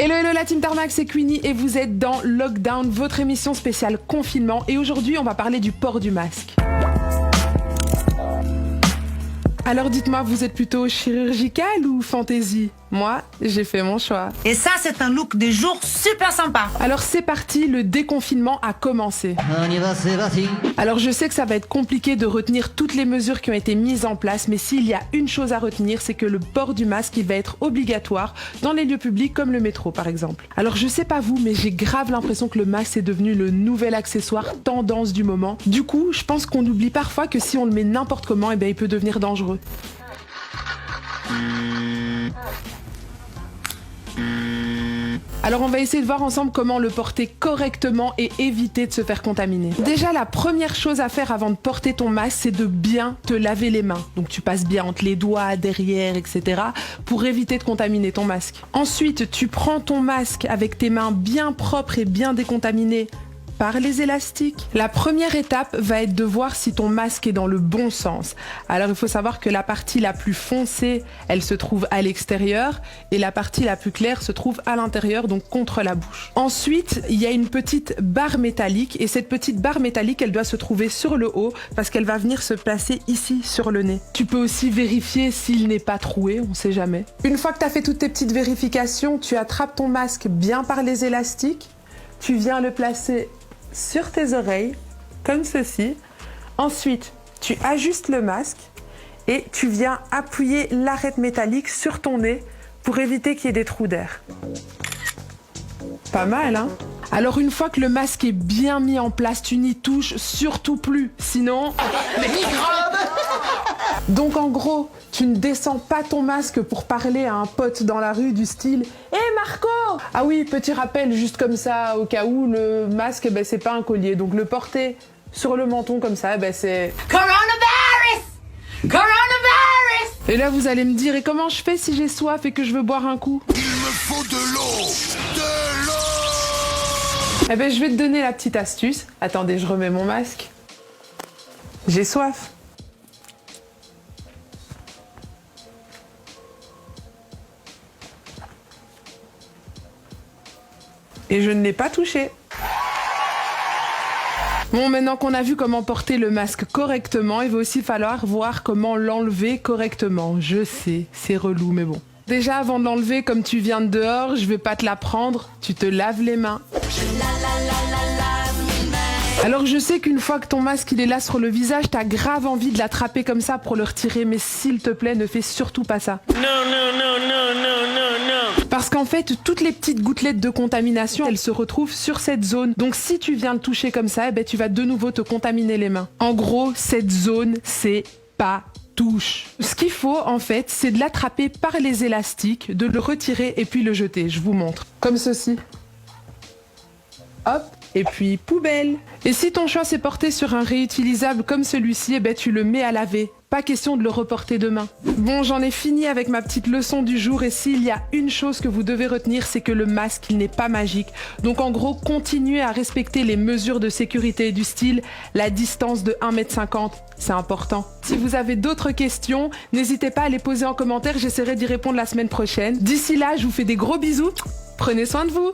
Hello hello la team Tarmac, c'est Queenie et vous êtes dans Lockdown, votre émission spéciale confinement. Et aujourd'hui on va parler du port du masque. Alors dites-moi, vous êtes plutôt chirurgical ou fantaisie? Moi, j'ai fait mon choix. Et ça, c'est un look des jours super sympa. Alors c'est parti, le déconfinement a commencé. On y va, c'est parti. Alors je sais que ça va être compliqué de retenir toutes les mesures qui ont été mises en place, mais s'il y a une chose à retenir, c'est que le port du masque, il va être obligatoire dans les lieux publics comme le métro par exemple. Alors je sais pas vous, mais j'ai grave l'impression que le masque est devenu le nouvel accessoire tendance du moment. Du coup, je pense qu'on oublie parfois que si on le met n'importe comment, eh ben, il peut devenir dangereux. Alors on va essayer de voir ensemble comment le porter correctement et éviter de se faire contaminer. Déjà la première chose à faire avant de porter ton masque, c'est de bien te laver les mains. Donc tu passes bien entre les doigts, derrière, etc. pour éviter de contaminer ton masque. Ensuite, tu prends ton masque avec tes mains bien propres et bien décontaminées par les élastiques. La première étape va être de voir si ton masque est dans le bon sens. Alors il faut savoir que la partie la plus foncée, elle se trouve à l'extérieur et la partie la plus claire se trouve à l'intérieur, donc contre la bouche. Ensuite, il y a une petite barre métallique et cette petite barre métallique, elle doit se trouver sur le haut parce qu'elle va venir se placer ici sur le nez. Tu peux aussi vérifier s'il n'est pas troué, on sait jamais. Une fois que tu as fait toutes tes petites vérifications, tu attrapes ton masque bien par les élastiques, tu viens le placer sur tes oreilles, comme ceci. Ensuite, tu ajustes le masque et tu viens appuyer l'arête métallique sur ton nez pour éviter qu'il y ait des trous d'air. Pas mal, hein? Alors une fois que le masque est bien mis en place, tu n'y touches surtout plus, sinon... Les microbes! Donc en gros, tu ne descends pas ton masque pour parler à un pote dans la rue du style « Hé Marco !» Ah oui, petit rappel juste comme ça, au cas où, le masque, ben, c'est pas un collier. Donc le porter sur le menton comme ça, ben, c'est... Coronavirus! Coronavirus! Et là vous allez me dire « Et comment je fais si j'ai soif et que je veux boire un coup ?» Il me faut de l'eau! De l'eau! Eh ben je vais te donner la petite astuce. Attendez, je remets mon masque. J'ai soif. Et je ne l'ai pas touché. Bon, maintenant qu'on a vu comment porter le masque correctement, il va aussi falloir voir comment l'enlever correctement. Je sais, c'est relou, mais bon. Déjà, avant de l'enlever, comme tu viens de dehors, je vais pas te la prendre, tu te laves les mains. Alors je sais qu'une fois que ton masque il est là sur le visage, t'as grave envie de l'attraper comme ça pour le retirer, mais s'il te plaît, ne fais surtout pas ça. Non. Parce qu'en fait, toutes les petites gouttelettes de contamination, elles se retrouvent sur cette zone. Donc si tu viens le toucher comme ça, eh ben, tu vas de nouveau te contaminer les mains. En gros, cette zone, c'est pas touche. Ce qu'il faut, en fait, c'est de l'attraper par les élastiques, de le retirer et puis le jeter. Je vous montre. Comme ceci. Hop. Et puis poubelle. Et si ton choix s'est porté sur un réutilisable comme celui-ci, eh ben tu le mets à laver. Pas question de le reporter demain. Bon, j'en ai fini avec ma petite leçon du jour et s'il y a une chose que vous devez retenir, c'est que le masque, il n'est pas magique. Donc en gros, continuez à respecter les mesures de sécurité du style, la distance de 1,50 m, c'est important. Si vous avez d'autres questions, n'hésitez pas à les poser en commentaire, j'essaierai d'y répondre la semaine prochaine. D'ici là, je vous fais des gros bisous, prenez soin de vous.